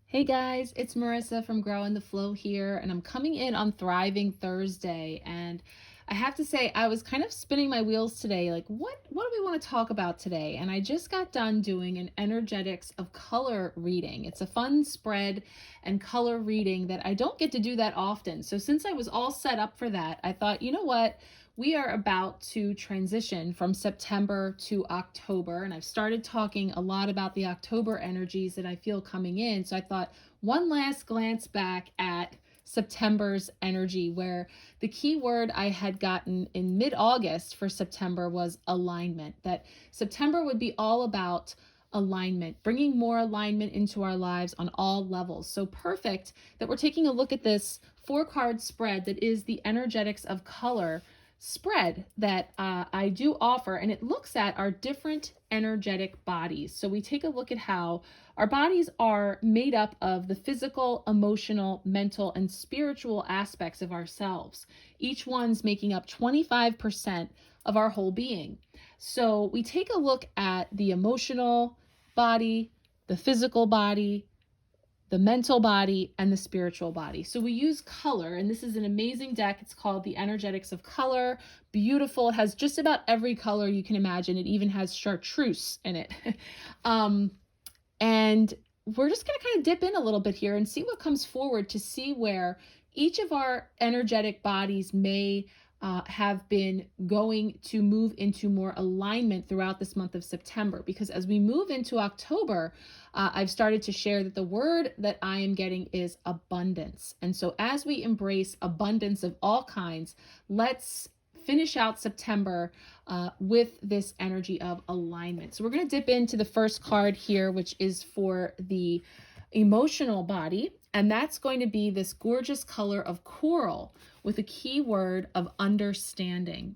Hey guys, it's Marissa from Growing the Flow here, and I'm coming in on Thriving Thursday. And I have to say, I was kind of spinning my wheels today, like what do we want to talk about today? And I just got done doing an energetics of color reading. It's a fun spread and color reading that I don't get to do that often. So since I was all set up for that, I thought, you know what? We are about to transition from September to October, and I've started talking a lot about the October energies that I feel coming in. So I thought one last glance back at September's energy, where the key word I had gotten in mid-August for September was alignment. That September would be all about alignment, bringing more alignment into our lives on all levels. So perfect that we're taking a look at this 4-card spread that is the energetics of color spread that I do offer, and it looks at our different energetic bodies. So we take a look at how our bodies are made up of the physical, emotional, mental, and spiritual aspects of ourselves. Each one's making up 25% of our whole being. So we take a look at the emotional body, the physical body, the mental body, and the spiritual body. So we use color, and this is an amazing deck. It's called the Energetics of Color. Beautiful. It has just about every color you can imagine. It even has chartreuse in it. And we're just going to kind of dip in a little bit here and see what comes forward, to see where each of our energetic bodies may have been going to move into more alignment throughout this month of September. Because as we move into October, I've started to share that the word that I am getting is abundance. And so as we embrace abundance of all kinds, let's finish out September with this energy of alignment. So we're going to dip into the first card here, which is for the emotional body. And that's going to be this gorgeous color of coral with a key word of understanding.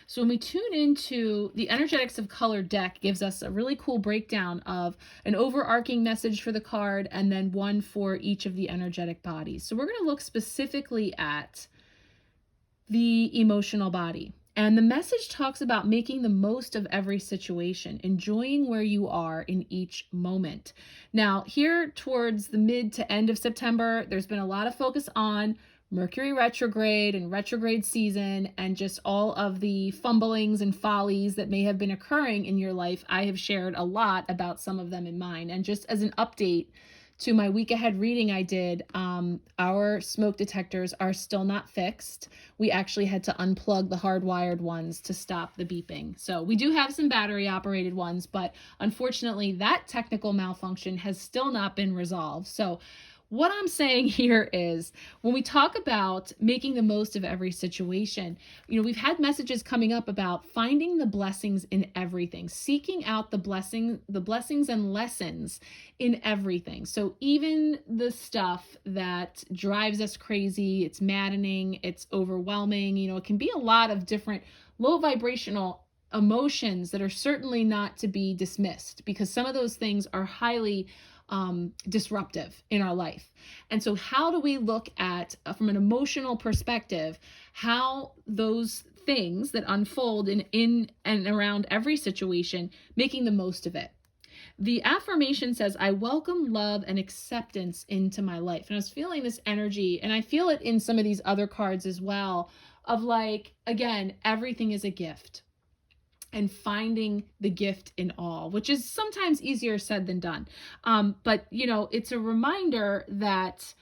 So when we tune into the Energetics of Color deck, gives us a really cool breakdown of an overarching message for the card and then one for each of the energetic bodies. So we're going to look specifically at the emotional body. And the message talks about making the most of every situation, enjoying where you are in each moment. Now, here towards the mid to end of September, there's been a lot of focus on Mercury retrograde and retrograde season and just all of the fumblings and follies that may have been occurring in your life. I have shared a lot about some of them in mine. And just as an update to my week ahead reading I did, our smoke detectors are still not fixed. We actually had to unplug the hardwired ones to stop the beeping. So we do have some battery operated ones, but unfortunately that technical malfunction has still not been resolved. So what I'm saying here is, when we talk about making the most of every situation, we've had messages coming up about finding the blessings in everything, seeking out the blessings and lessons in everything. So even the stuff that drives us crazy, it's maddening, it's overwhelming, it can be a lot of different low vibrational emotions that are certainly not to be dismissed, because some of those things are highly disruptive in our life. And so how do we look at, from an emotional perspective, how those things that unfold in and around every situation, making the most of it? The affirmation says, I welcome love and acceptance into my life. And I was feeling this energy, and I feel it in some of these other cards as well, of like, again, everything is a gift, and finding the gift in all, which is sometimes easier said than done. But it's a reminder that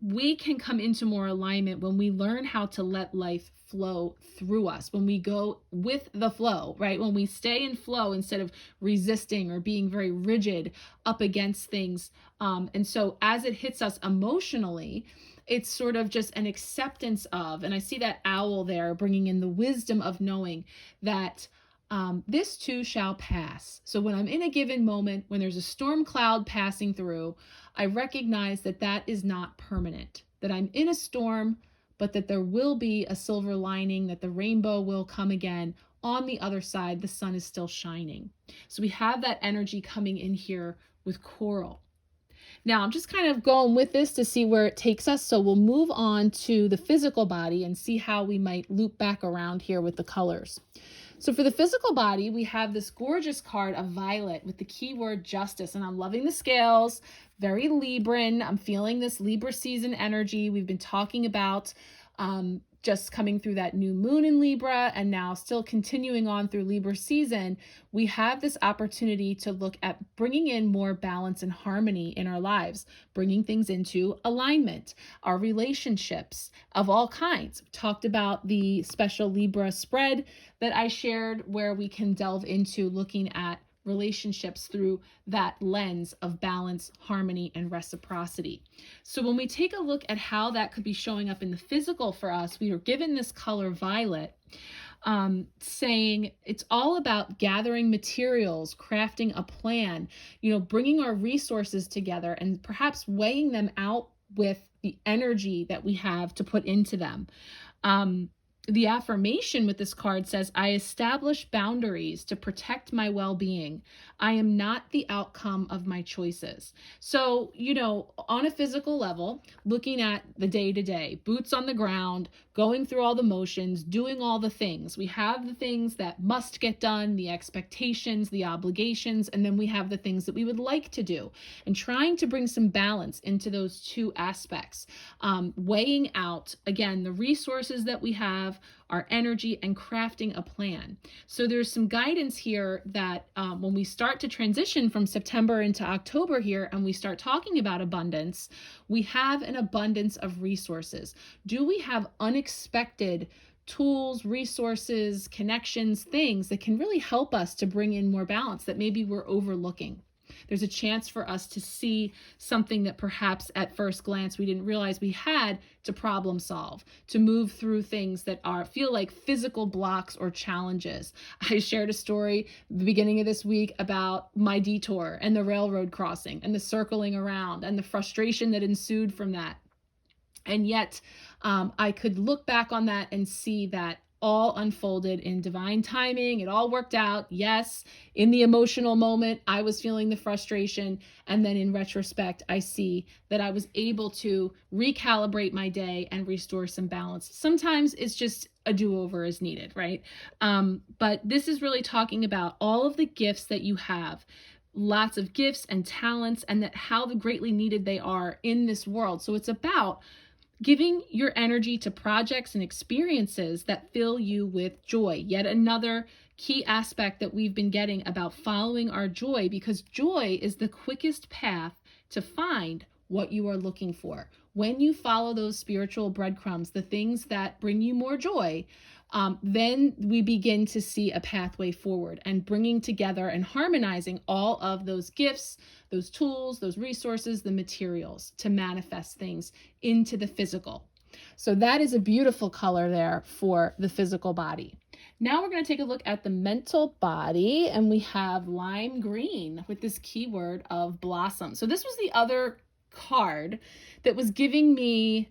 we can come into more alignment when we learn how to let life flow through us, when we go with the flow, right? When we stay in flow instead of resisting or being very rigid up against things. And so as it hits us emotionally, it's sort of just an acceptance of, and I see that owl there bringing in the wisdom of knowing that this too shall pass. So when I'm in a given moment, when there's a storm cloud passing through, I recognize that that is not permanent, that I'm in a storm, but that there will be a silver lining, that the rainbow will come again. On the other side, the sun is still shining. So we have that energy coming in here with coral. Now, I'm just kind of going with this to see where it takes us. So we'll move on to the physical body and see how we might loop back around here with the colors. So for the physical body, we have this gorgeous card of Violet with the keyword justice. And I'm loving the scales, very Libran. I'm feeling this Libra season energy. We've been talking about just coming through that new moon in Libra and now still continuing on through Libra season. We have this opportunity to look at bringing in more balance and harmony in our lives, bringing things into alignment, our relationships of all kinds. We've talked about the special Libra spread that I shared where we can delve into looking at relationships through that lens of balance, harmony, and reciprocity. So when we take a look at how that could be showing up in the physical for us, we were given this color violet, saying it's all about gathering materials, crafting a plan, bringing our resources together and perhaps weighing them out with the energy that we have to put into them. The affirmation with this card says, I establish boundaries to protect my well-being. I am not the outcome of my choices. So, on a physical level, looking at the day-to-day, boots on the ground, going through all the motions, doing all the things. We have the things that must get done, the expectations, the obligations, and then we have the things that we would like to do. And trying to bring some balance into those two aspects. Weighing out, again, the resources that we have, our energy, and crafting a plan. So there's some guidance here that when we start to transition from September into October here and we start talking about abundance, we have an abundance of resources. Do we have unexpected tools, resources, connections, things that can really help us to bring in more balance that maybe we're overlooking? There's a chance for us to see something that perhaps at first glance we didn't realize we had to problem solve, to move through things that feel like physical blocks or challenges. I shared a story at the beginning of this week about my detour and the railroad crossing and the circling around and the frustration that ensued from that. And yet I could look back on that and see that all unfolded in divine timing. It all worked out. Yes, in the emotional moment, I was feeling the frustration. And then in retrospect, I see that I was able to recalibrate my day and restore some balance. Sometimes it's just a do-over is needed, right? But this is really talking about all of the gifts that you have. Lots of gifts and talents, and that how greatly needed they are in this world. So it's about giving your energy to projects and experiences that fill you with joy. Yet another key aspect that we've been getting about following our joy, because joy is the quickest path to find what you are looking for. When you follow those spiritual breadcrumbs, the things that bring you more joy, then we begin to see a pathway forward and bringing together and harmonizing all of those gifts, those tools, those resources, the materials to manifest things into the physical. So that is a beautiful color there for the physical body. Now we're going to take a look at the mental body, and we have lime green with this keyword of blossom. So this was the other card that was giving me,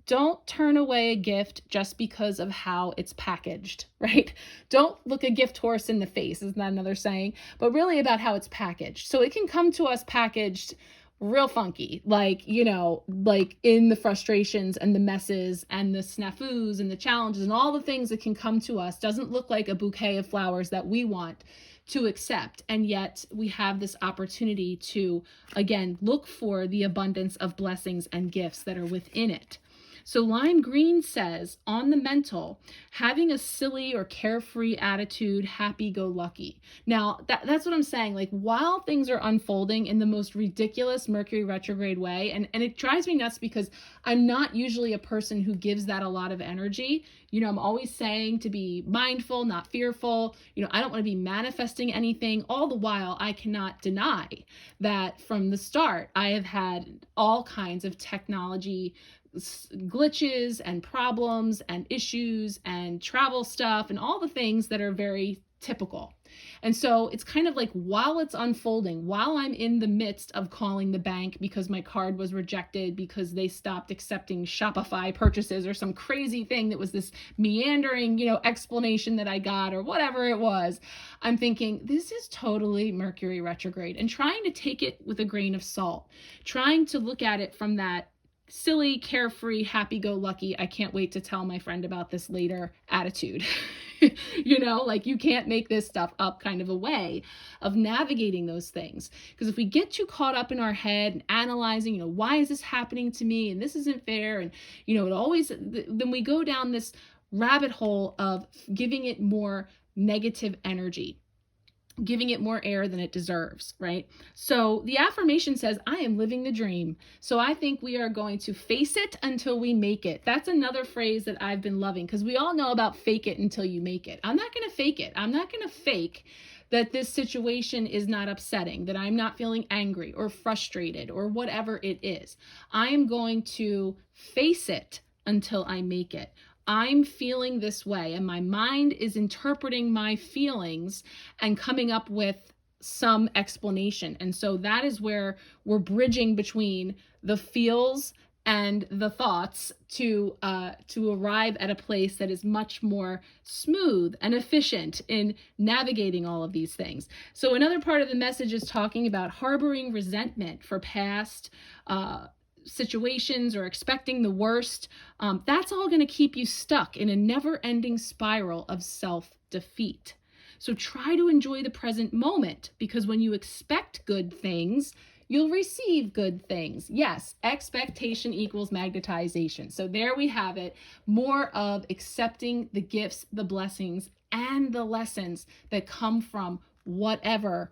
don't turn away a gift just because of how it's packaged, right? Don't look a gift horse in the face, isn't that another saying? But really about how it's packaged. So it can come to us packaged real funky, like in the frustrations and the messes and the snafus and the challenges and all the things that can come to us. Doesn't look like a bouquet of flowers that we want to accept. And yet we have this opportunity to, again, look for the abundance of blessings and gifts that are within it. So lime green says, on the mental, having a silly or carefree attitude, happy-go-lucky. Now, that's what I'm saying. Like, while things are unfolding in the most ridiculous Mercury retrograde way, and it drives me nuts because I'm not usually a person who gives that a lot of energy. I'm always saying to be mindful, not fearful. I don't want to be manifesting anything. All the while, I cannot deny that from the start, I have had all kinds of technology glitches and problems and issues and travel stuff and all the things that are very typical. And so it's kind of like while it's unfolding, while I'm in the midst of calling the bank because my card was rejected because they stopped accepting Shopify purchases or some crazy thing that was this meandering, explanation that I got or whatever it was, I'm thinking this is totally Mercury retrograde and trying to take it with a grain of salt, trying to look at it from that silly, carefree, happy-go-lucky, I can't wait to tell my friend about this later attitude. You know, like you can't make this stuff up kind of a way of navigating those things. Because if we get too caught up in our head and analyzing, why is this happening to me? And this isn't fair. And, it always, then we go down this rabbit hole of giving it more negative energy, giving it more air than it deserves, right? So the affirmation says, I am living the dream. So I think we are going to face it until we make it. That's another phrase that I've been loving, because we all know about fake it until you make it. I'm not going to fake it. I'm not going to fake that this situation is not upsetting, that I'm not feeling angry or frustrated or whatever it is. I am going to face it until I make it. I'm feeling this way, and my mind is interpreting my feelings and coming up with some explanation. And so that is where we're bridging between the feels and the thoughts to arrive at a place that is much more smooth and efficient in navigating all of these things. So another part of the message is talking about harboring resentment for past situations or expecting the worst. That's all going to keep you stuck in a never-ending spiral of self-defeat. So try to enjoy the present moment, because when you expect good things, you'll receive good things. Yes, expectation equals magnetization. So there we have it. More of accepting the gifts, the blessings, and the lessons that come from whatever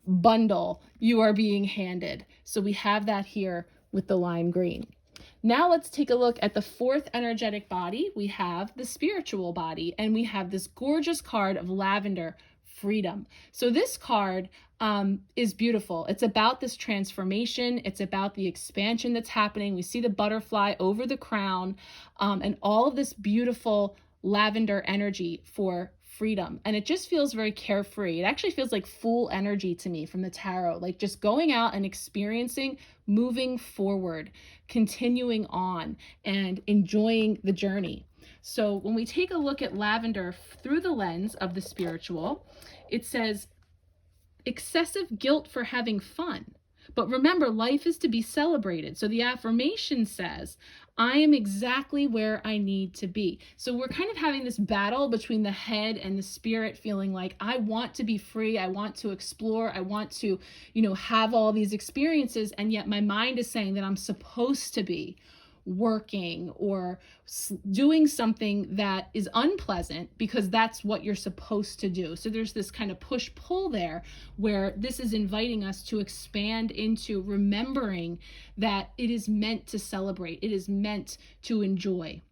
bundle you are being handed. So we have that here with the lime green. Now let's take a look at the fourth energetic body. We have the spiritual body, and we have this gorgeous card of lavender, freedom. So this card is beautiful. It's about this transformation. It's about the expansion that's happening. We see the butterfly over the crown, and all of this beautiful lavender energy for freedom. And it just feels very carefree. It actually feels like Fool energy to me from the tarot, like just going out and experiencing, moving forward, continuing on, and enjoying the journey. So when we take a look at lavender through the lens of the spiritual, it says excessive guilt for having fun. But remember, life is to be celebrated. So the affirmation says, I am exactly where I need to be. So we're kind of having this battle between the head and the spirit, feeling like I want to be free. I want to explore. I want to, have all these experiences. And yet my mind is saying that I'm supposed to be working or doing something that is unpleasant because that's what you're supposed to do. So there's this kind of push-pull there where this is inviting us to expand into remembering that it is meant to celebrate. It is meant to enjoy.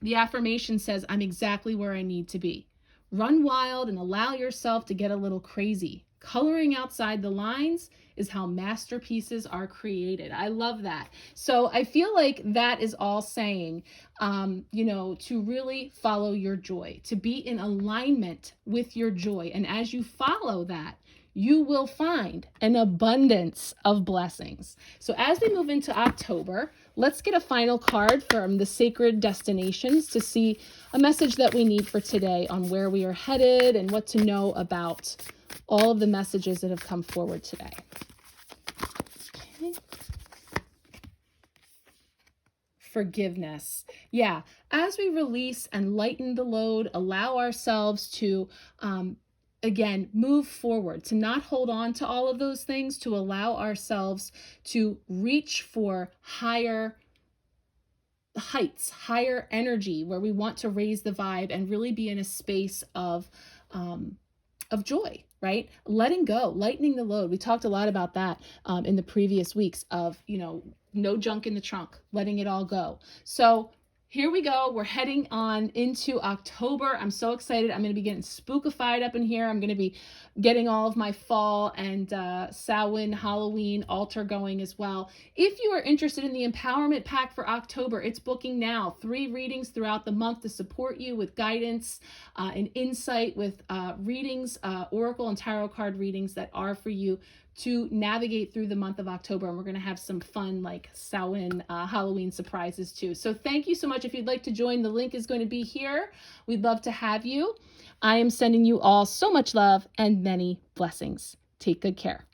The affirmation says, I'm exactly where I need to be. Run wild and allow yourself to get a little crazy. Coloring outside the lines is how masterpieces are created. I love that. So I feel like that is all saying, to really follow your joy, to be in alignment with your joy. And as you follow that, you will find an abundance of blessings. So as we move into October, let's get a final card from the Sacred Destinations to see a message that we need for today on where we are headed and what to know about all of the messages that have come forward today. Okay. Forgiveness. Yeah, as we release and lighten the load, allow ourselves to again, move forward, to not hold on to all of those things, to allow ourselves to reach for higher heights, higher energy, where we want to raise the vibe and really be in a space of joy, right? Letting go, lightening the load. We talked a lot about that in the previous weeks of, no junk in the trunk, letting it all go. So here we go. We're heading on into October. I'm so excited. I'm going to be getting spookified up in here. I'm going to be getting all of my fall and Samhain, Halloween altar going as well. If you are interested in the empowerment pack for October, it's booking now. 3 readings throughout the month to support you with guidance and insight, with readings, oracle and tarot card readings that are for you to navigate through the month of October. And we're going to have some fun, like Samhain, Halloween surprises too. So thank you so much. If you'd like to join, the link is going to be here. We'd love to have you. I am sending you all so much love and many blessings. Take good care.